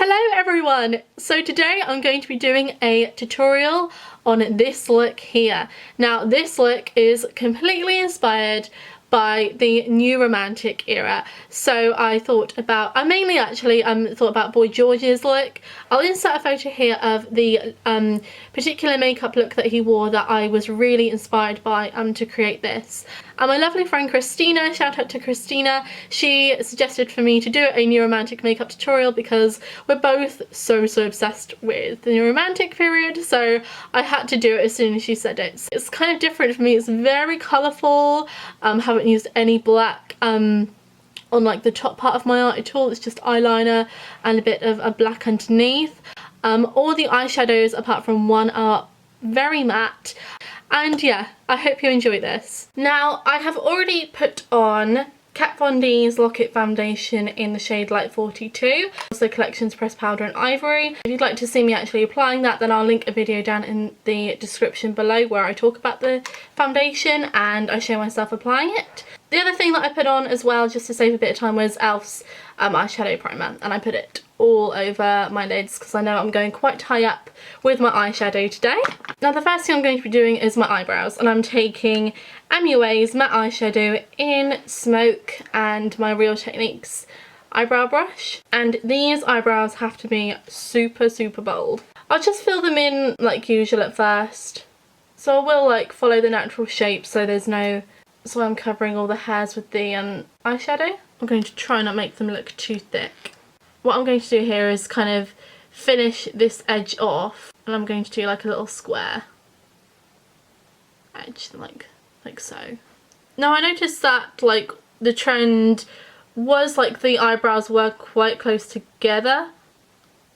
Hello everyone! So today I'm going to be doing a tutorial on this look here. Now this look is completely inspired by the new romantic era. So I thought about, I mainly actually thought about Boy George's look. I'll insert a photo here of the particular makeup look that he wore that I was really inspired by to create this. And my lovely friend Christina, shout out to Christina, she suggested for me to do a new romantic makeup tutorial because we're both so obsessed with the new romantic period, so I had to do it as soon as she said it. It's kind of different for me, it's very colourful, haven't used any black on like the top part of my eye at all, it's just eyeliner and a bit of a black underneath. All the eyeshadows apart from one are very matte. And yeah, I hope you enjoy this. Now, I have already put on Kat Von D's Lock-It Foundation in the shade Light 42. Also Collections Pressed Powder in Ivory. If you'd like to see me actually applying that, then I'll link a video down in the description below where I talk about the foundation and I show myself applying it. The other thing that I put on as well, just to save a bit of time, was Elf's Eyeshadow Primer, and I put it all over my lids because I know I'm going quite high up with my eyeshadow today. Now the first thing I'm going to be doing is my eyebrows, and I'm taking MUAs Matte Eyeshadow in Smoke and my Real Techniques eyebrow brush, and these eyebrows have to be super bold. I'll just fill them in like usual at first, so I will like follow the natural shape so there's no, so I'm covering all the hairs with the eyeshadow. I'm going to try not make them look too thick. What I'm going to do here is kind of finish this edge off, and I'm going to do like a little square edge like so. Now I noticed that like the trend was like the eyebrows were quite close together,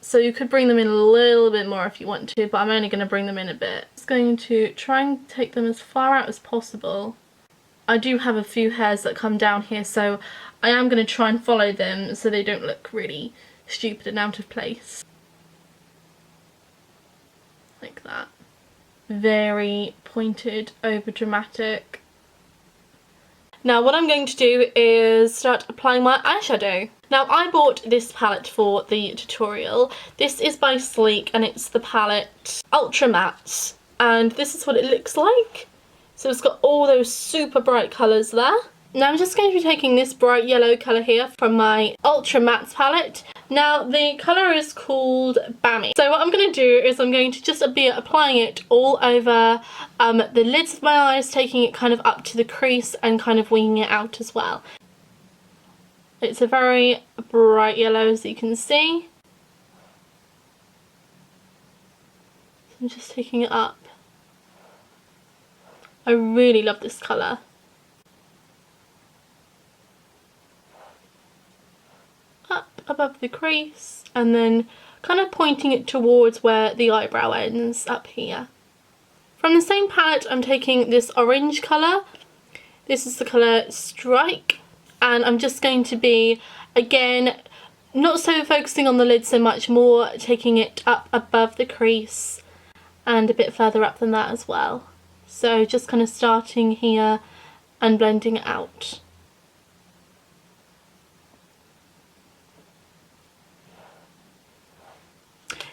so you could bring them in a little bit more if you want to, but I'm only going to bring them in a bit. Just going to try and take them as far out as possible. I do have a few hairs that come down here, so I am going to try and follow them so they don't look really stupid and out of place. Like that. Very pointed, over dramatic. Now what I'm going to do is start applying my eyeshadow. Now I bought this palette for the tutorial. This is by Sleek and it's the palette Ultra Mattes, and this is what it looks like. So it's got all those super bright colours there. Now I'm just going to be taking this bright yellow colour here from my Ultra Mattes palette. Now the colour is called Bammy. So what I'm going to do is I'm going to just be applying it all over the lids of my eyes, taking it kind of up to the crease and kind of winging it out as well. It's a very bright yellow, as you can see. So I'm just taking it up. I really love this colour. Up above the crease and then kind of pointing it towards where the eyebrow ends up here. From the same palette I'm taking this orange colour. This is the colour Strike, and I'm just going to be, again, not so focusing on the lid so much, more taking it up above the crease and a bit further up than that as well. So just kind of starting here and blending it out.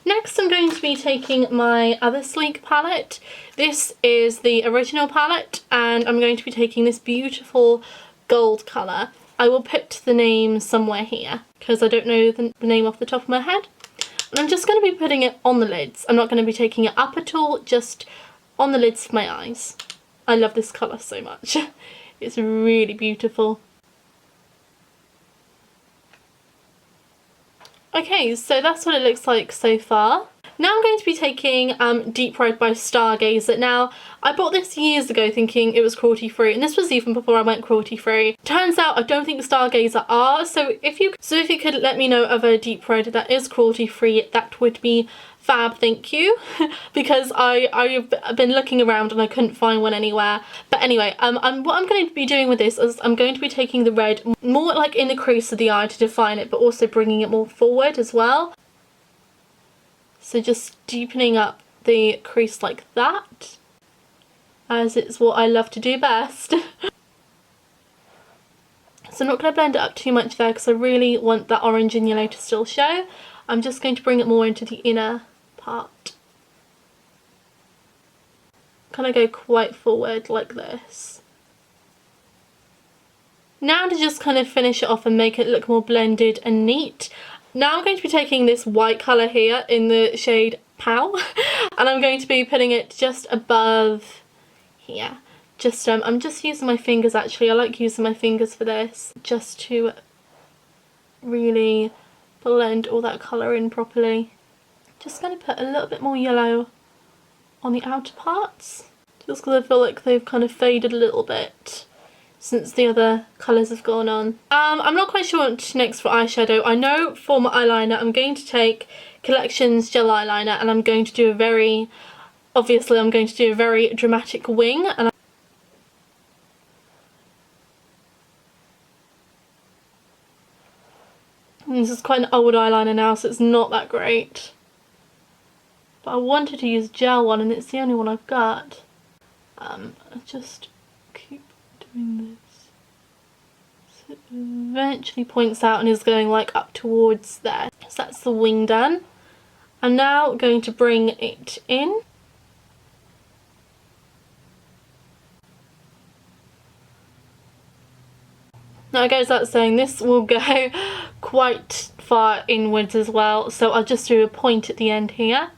Next I'm going to be taking my other Sleek palette. This is the original palette and I'm going to be taking this beautiful gold colour. I will put the name somewhere here because I don't know the name off the top of my head. And I'm just going to be putting it on the lids. I'm not going to be taking it up at all, just on the lids of my eyes. I love this colour so much. It's really beautiful. Okay, so that's what it looks like so far. Now I'm going to be taking Deep Red by Stargazer. Now, I bought this years ago thinking it was cruelty free, and this was even before I went cruelty free. Turns out I don't think Stargazer are, so if you could let me know of a Deep Red that is cruelty free, that would be fab, thank you. Because I've been looking around and I couldn't find one anywhere. But anyway, what I'm going to be doing with this is I'm going to be taking the red more like in the crease of the eye to define it, but also bringing it more forward as well. So just deepening up the crease like that, as it's what I love to do best. So I'm not going to blend it up too much there because I really want that orange and yellow to still show. I'm just going to bring it more into the inner part. Kind of go quite forward like this. Now to just kind of finish it off and make it look more blended and neat. Now I'm going to be taking this white colour here in the shade Pout and I'm going to be putting it just above here. Just I'm just using my fingers actually. I like using my fingers for this, just to really blend all that colour in properly. Just going to put a little bit more yellow on the outer parts, just because I feel like they've kind of faded a little bit since the other colours have gone on. I'm not quite sure what next for eyeshadow. I know for my eyeliner I'm going to take Collection's gel eyeliner and I'm going to do a very, obviously I'm going to do a very dramatic wing, and this is quite an old eyeliner now, so it's not that great. But I wanted to use a gel one and it's the only one I've got. I just keep doing this. So it eventually points out and is going like up towards there. So that's the wing done. I'm now going to bring it in. Now it goes without saying this will go quite far inwards as well, so I'll just do a point at the end here.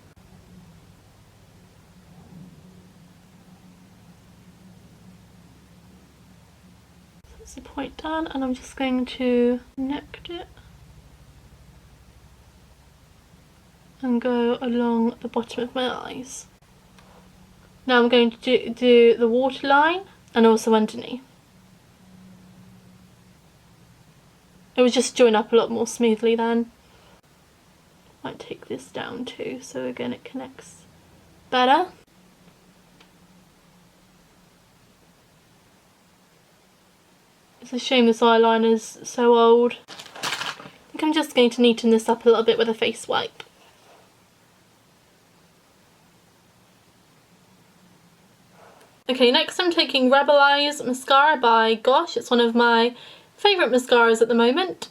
So that's the point done, and I'm just going to connect it and go along the bottom of my eyes. Now I'm going to do the waterline and also underneath. It would just join up a lot more smoothly then. Might take this down too, so again it connects better. It's a shame this eyeliner's so old. I think I'm just going to neaten this up a little bit with a face wipe. Okay, next I'm taking Rebel Eyes Mascara by ARghggh. It's one of my favourite mascaras at the moment.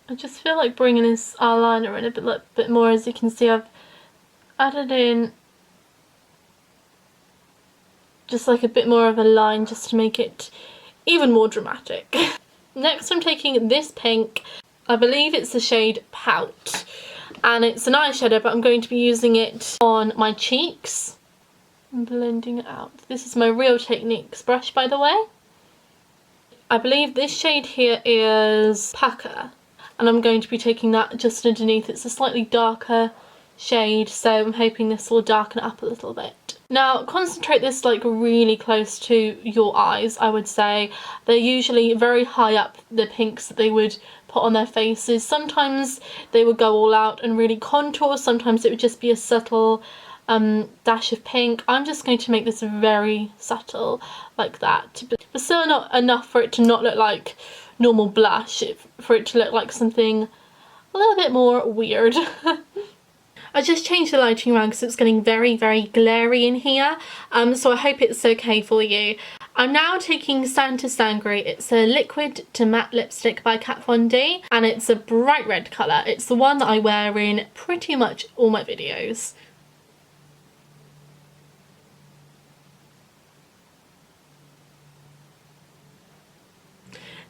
I just feel like bringing this eyeliner in a bit more. As you can see, I've added in just like a bit more of a line just to make it even more dramatic. Next I'm taking this pink. I believe it's the shade Pout, and it's an eyeshadow, but I'm going to be using it on my cheeks. I'm blending it out. This is my Real Techniques brush, by the way. I believe this shade here is Packer, and I'm going to be taking that just underneath. It's a slightly darker shade, so I'm hoping this will darken it up a little bit. Now concentrate this like really close to your eyes, I would say. They're usually very high up, the pinks that they would put on their faces. Sometimes they would go all out and really contour, sometimes it would just be a subtle dash of pink. I'm just going to make this very subtle like that, but still not enough for it to not look like normal blush, for it to look like something a little bit more weird. I just changed the lighting around because it's getting very, very glary in here, so I hope it's okay for you. I'm now taking Sangre. It's a liquid to matte lipstick by Kat Von D, and it's a bright red colour. It's the one that I wear in pretty much all my videos.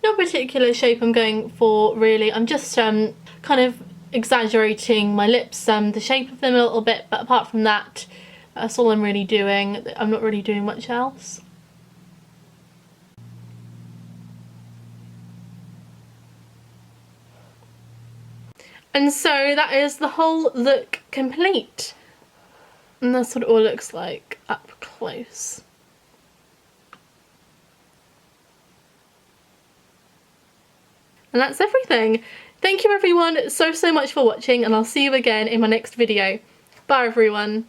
No particular shape I'm going for really. I'm just kind of exaggerating my lips, the shape of them a little bit, but apart from that, that's all I'm really doing. I'm not really doing much else. And so that is the whole look complete. And that's what it all looks like up close. And that's everything. Thank you everyone so much for watching, and I'll see you again in my next video. Bye everyone.